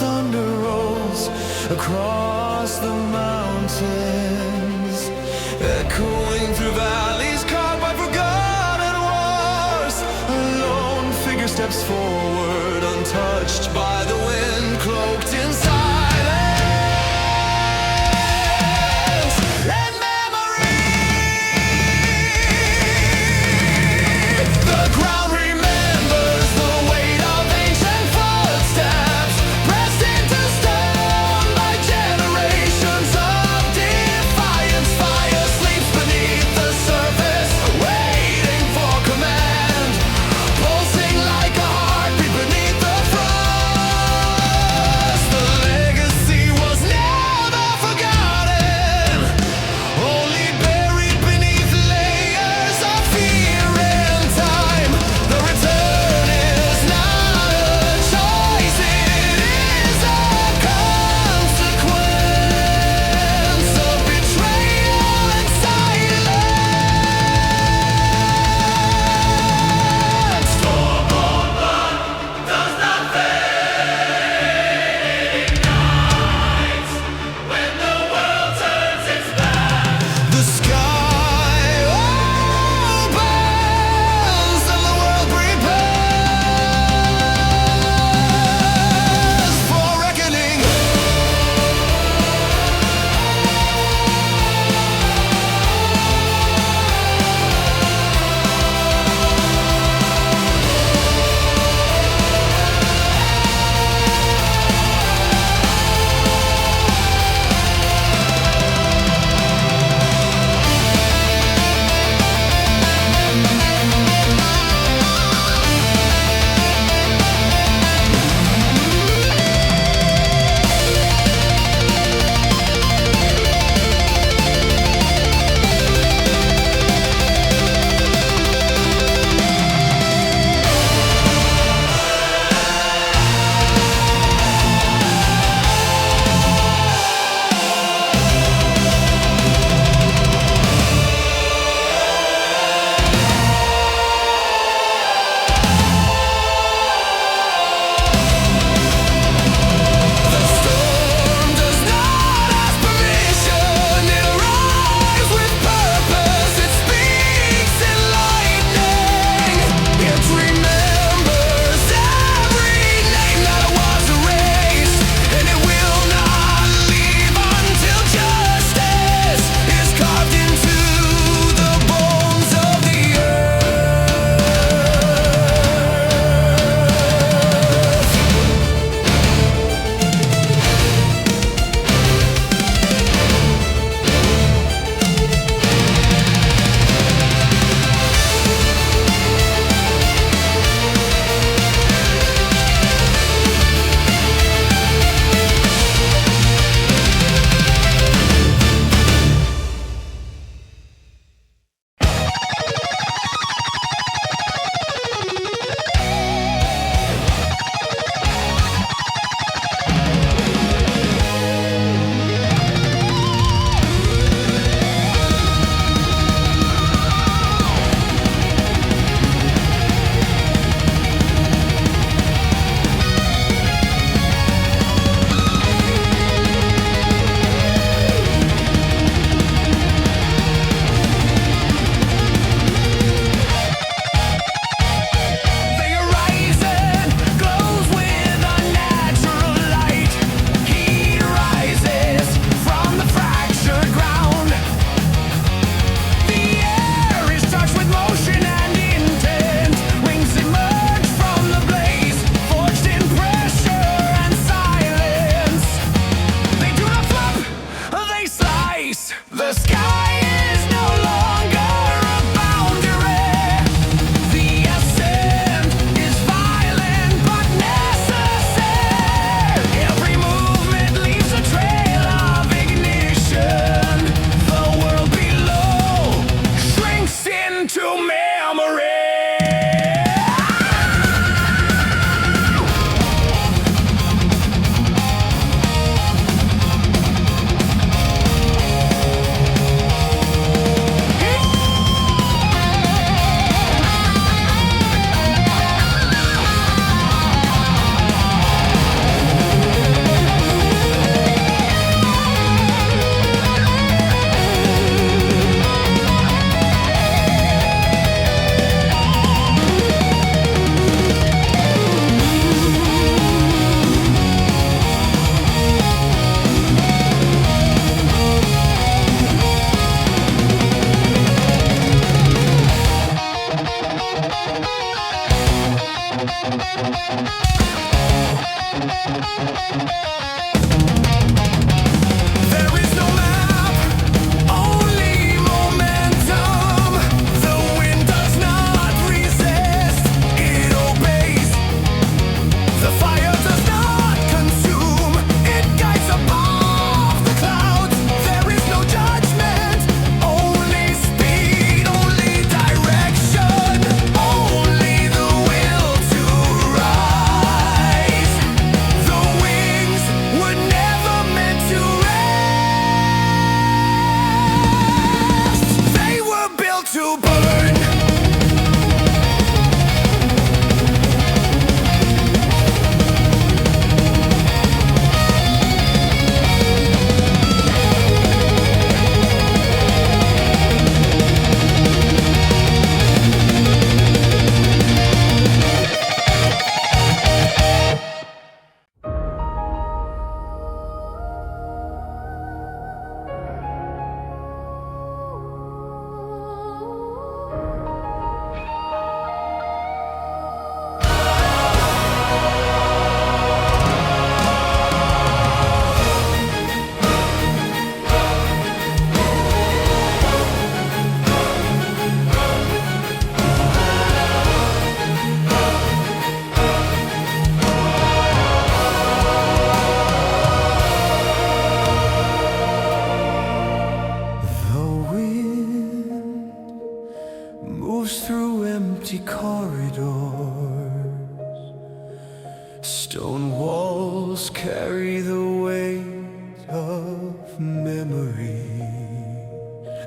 thunder rolls across the mountains, echoing through valleys caught by forgotten wars. A lone figure steps forward, untouched by the wind, cloaked in silence and memory. The ground remembers the weight of ancient footsteps, pressed into stone by generations of defiance. Fire sleeps beneath the surface, waiting for command, pulsing like a heartbeat beneath the frost. The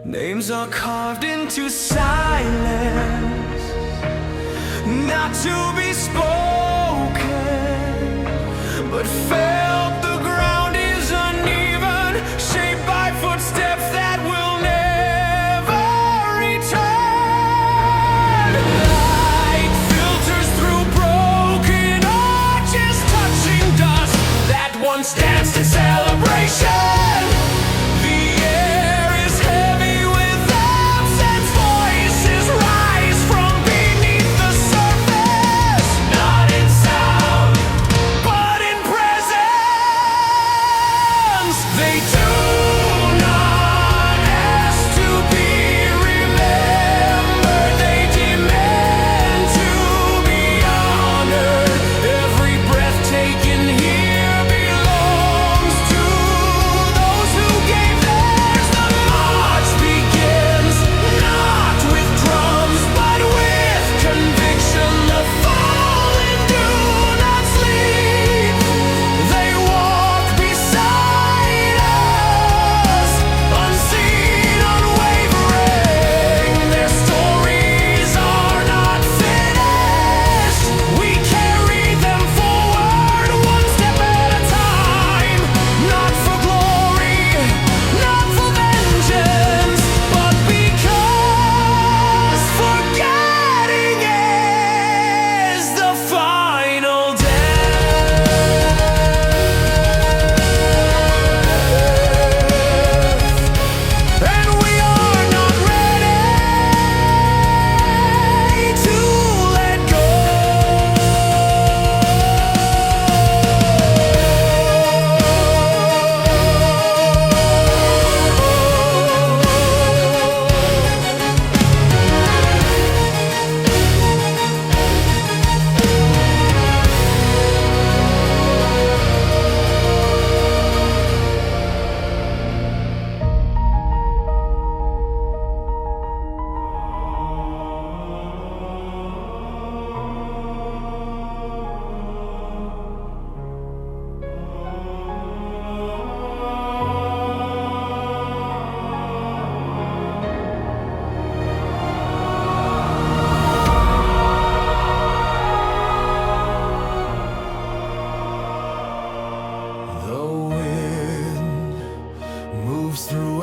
Names are carved into silence, not to be spoken, but felt. The ground is uneven, shaped by footsteps that will never return. Light filters through broken arches, touching dust that once danced in celebration.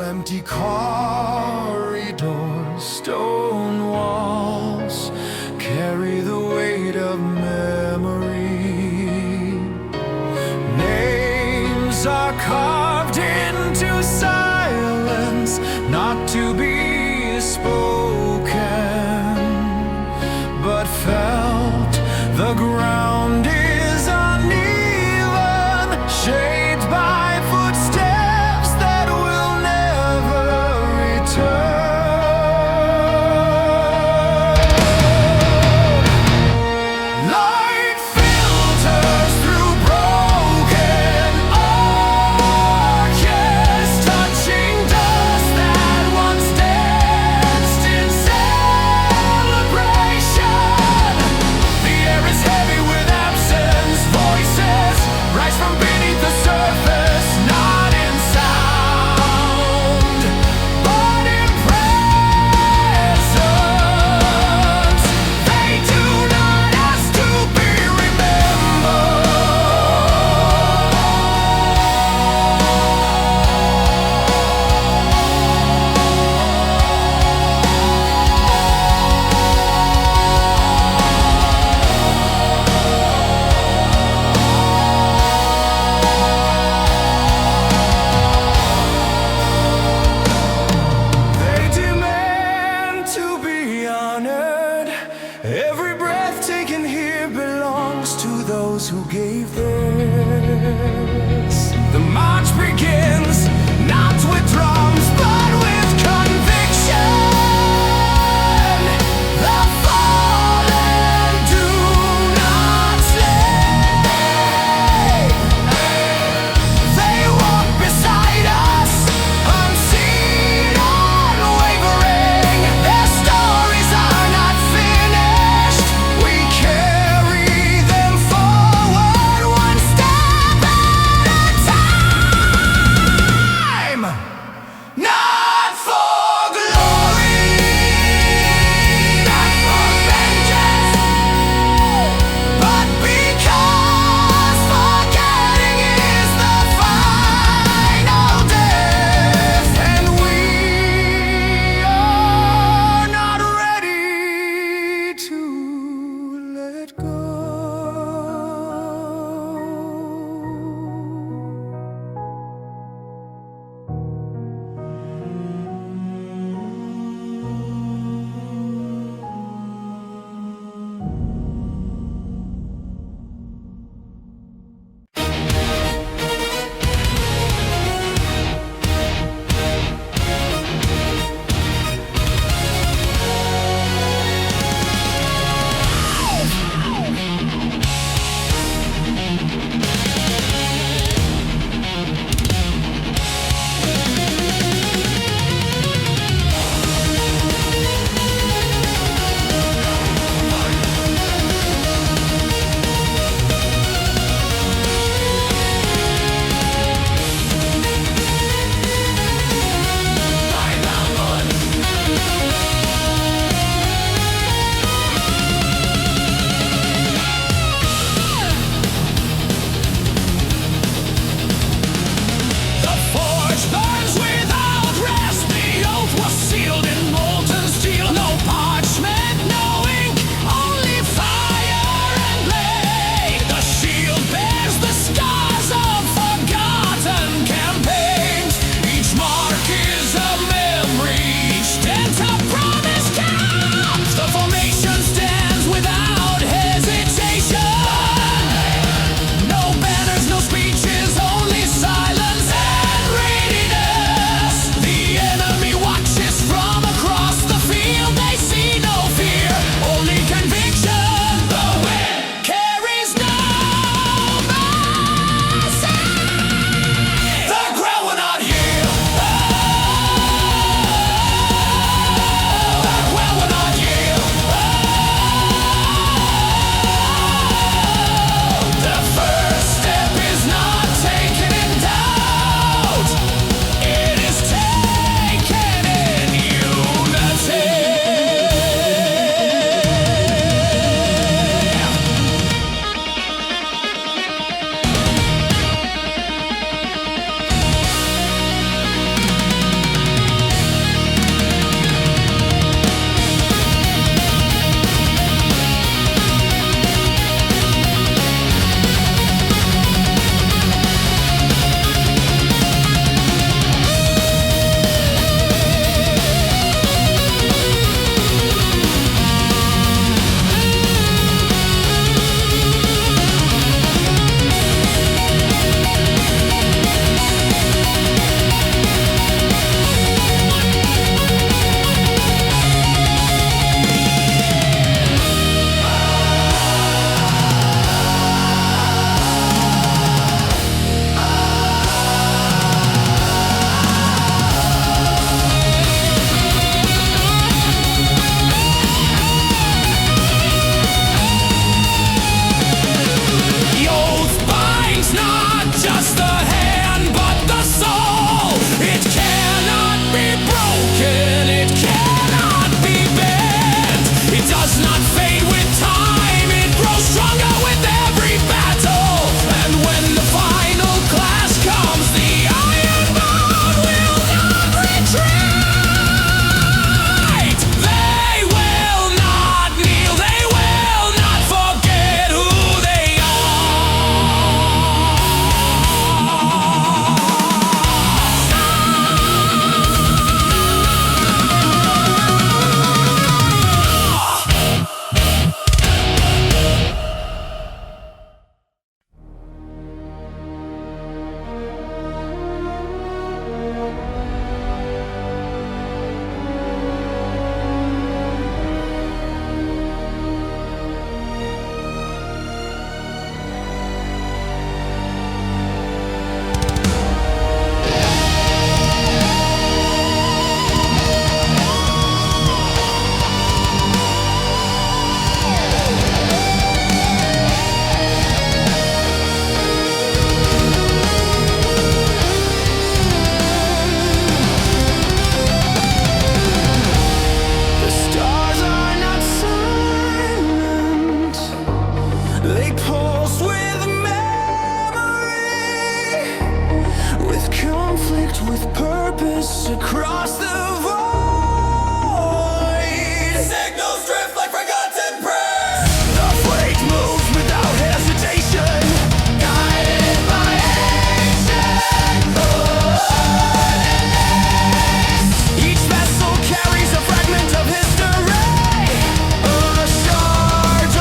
Empty corridors, stone walls carry the weight of memory. Names are carved into silence, not to be spoken, but felt. The ground is uneven, hand, but the soul, it cannot be broken, it cannot be bent. It does not fade with time, it grows stronger with every battle. And when the final clash comes, the Ironbound will not retreat. They will not kneel, they will not forget who they The stars are not silent, they pulse with memory, with conflict, with purpose across the void. Signals drift like forgotten prayers. The freight moves without hesitation, guided by ancient coordinates. Each vessel carries a fragment of history, a shard of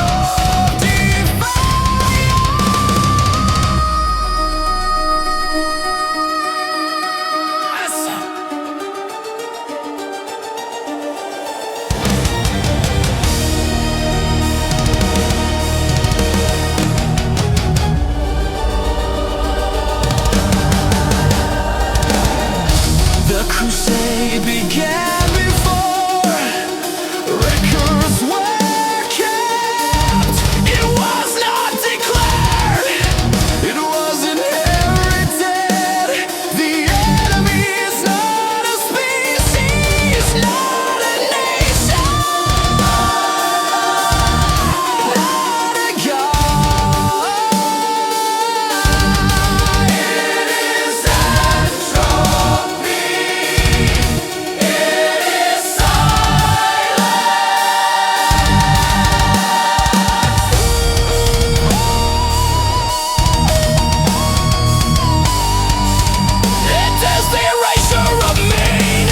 The crusade began before records were kept. It was not declared, it was inherited. The enemy is not a species, not a nation, not a god. It is entropy, it is it is the erasure of meaning.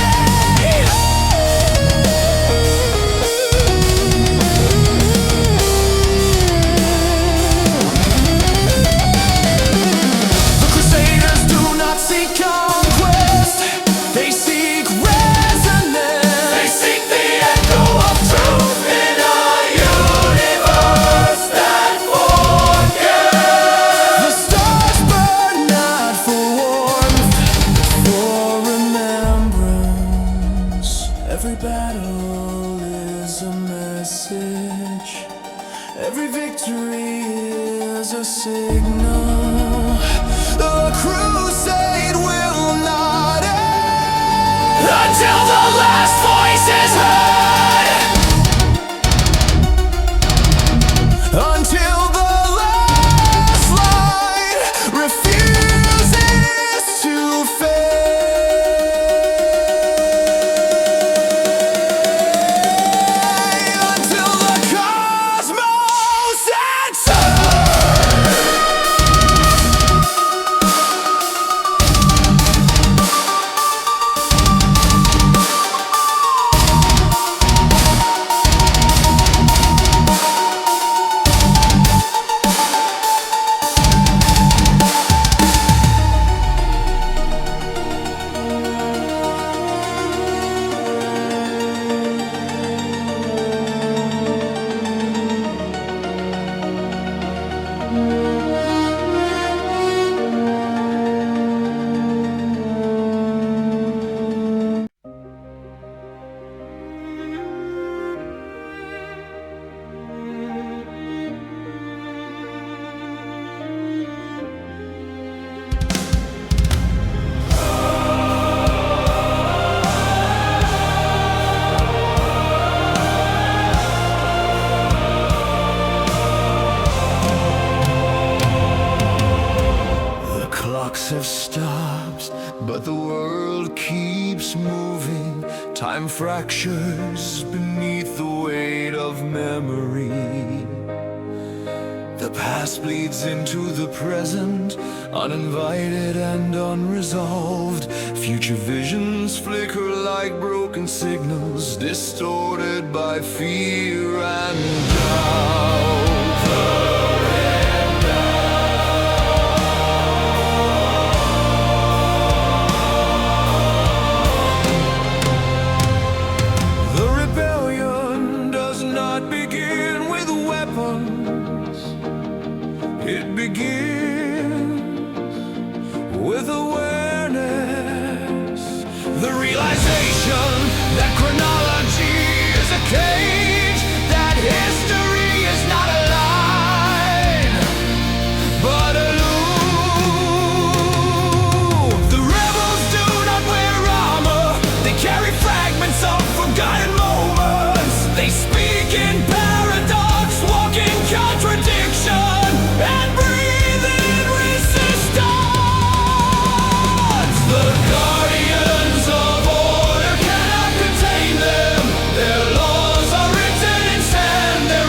The Crusaders do not seek conquest, they seek resonance. They seek the echo of truth in a universe that forgets. The stars burn not for warmth, for remembrance. Every battle is a message, every victory is a signal. The crusade will not end until the last voice is heard, until the last line refuses to fade, until the cosmos answers. stops, but the world keeps moving. Time fractures beneath the weight of memory. The past bleeds into the present, uninvited and unresolved. Future visions flicker like broken signals, distorted by fear and doubt. The rebellion does not begin with weapons. It begins with awareness. The realization that chronology is a cage, that history is not a line, but a loop. The rebels do not wear armor, they carry fragments of forgotten moments. They speak in paradox, walk in contradiction, and breathe in resistance. The guardians of order cannot contain them. Their laws are written in sand, their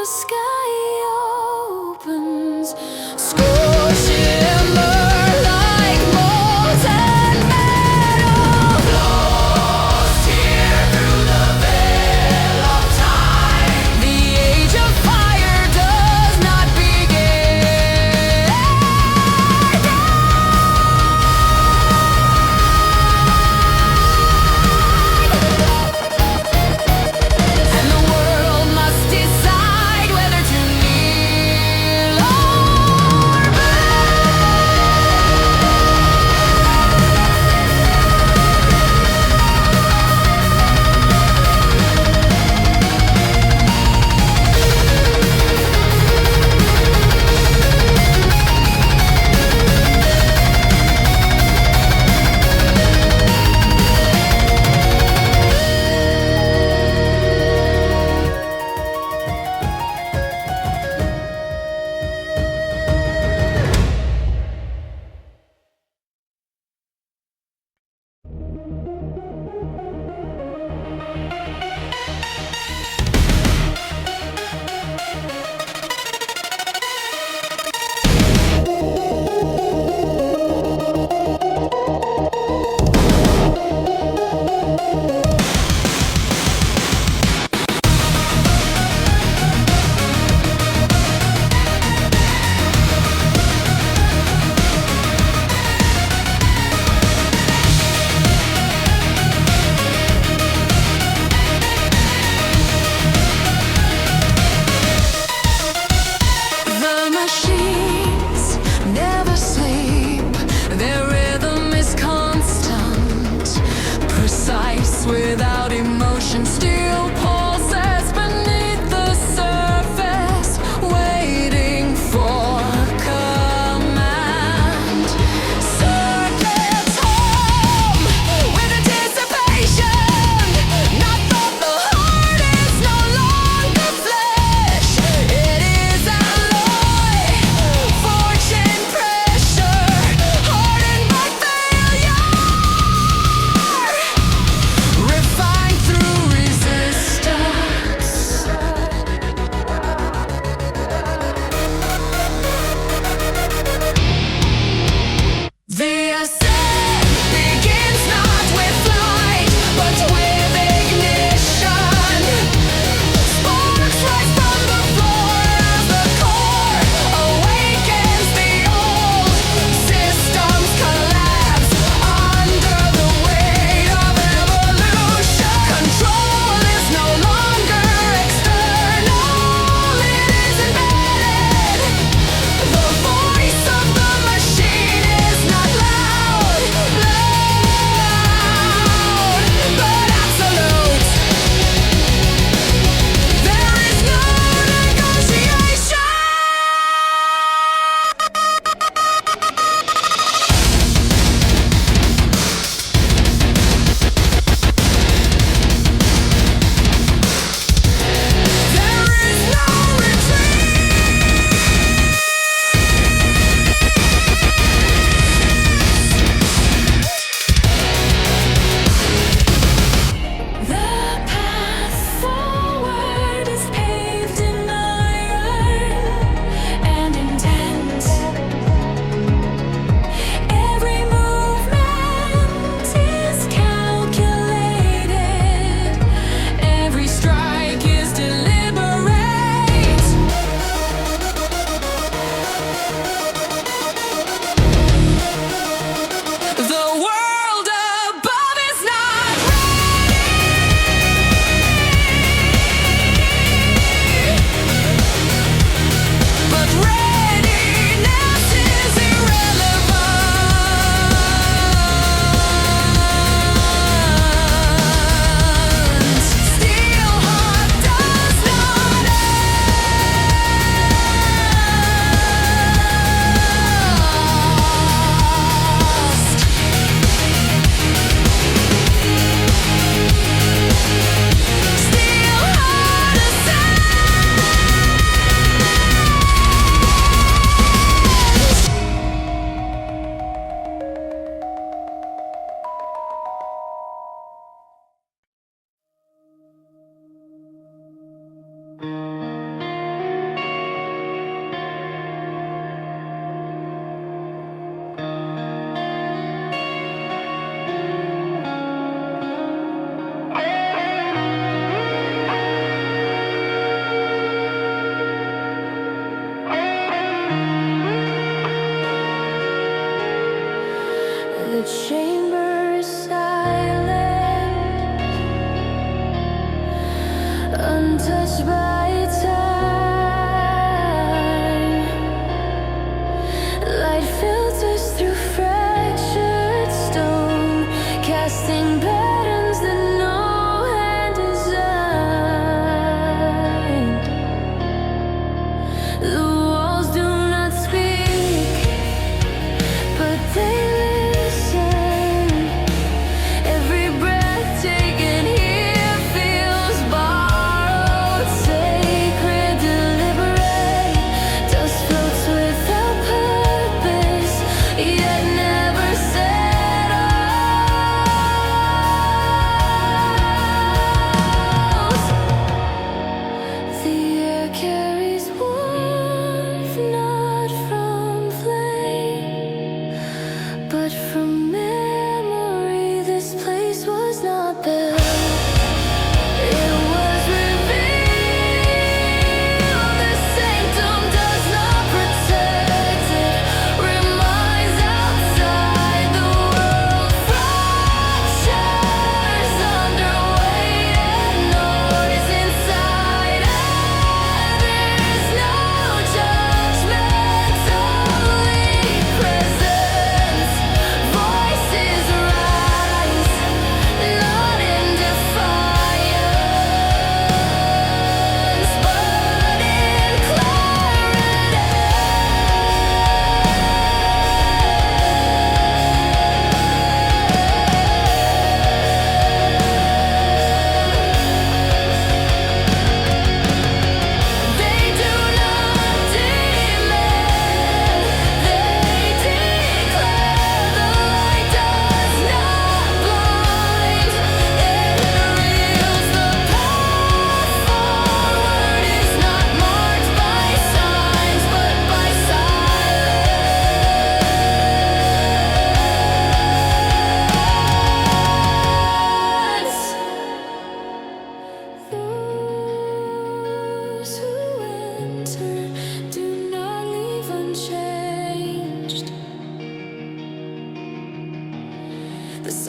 sky opens, shimmer like molten metal, flows here through the veil of time. The age of fire does not begin. And the world must decide whether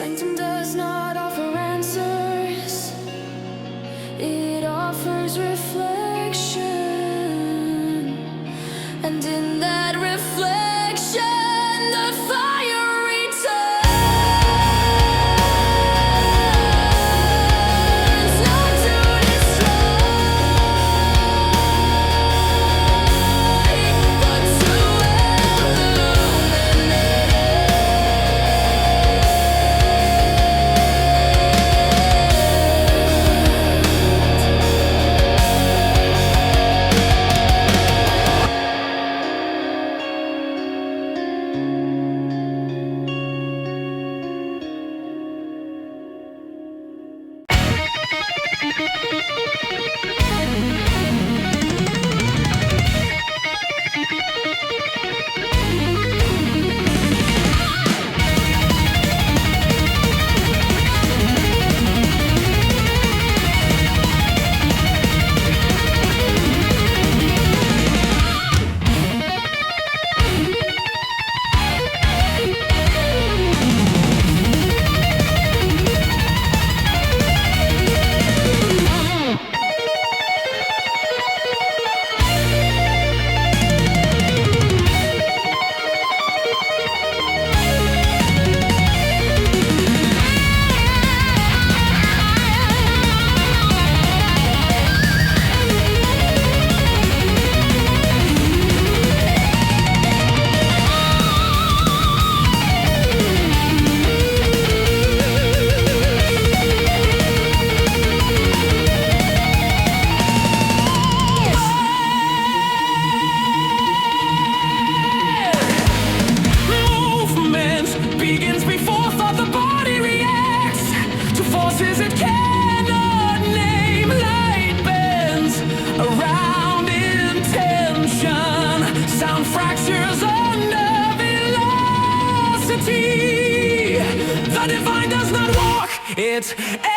Sanctum does not offer answers, it offers reflection, and in that reflection the fire returns, not to destroy, but to it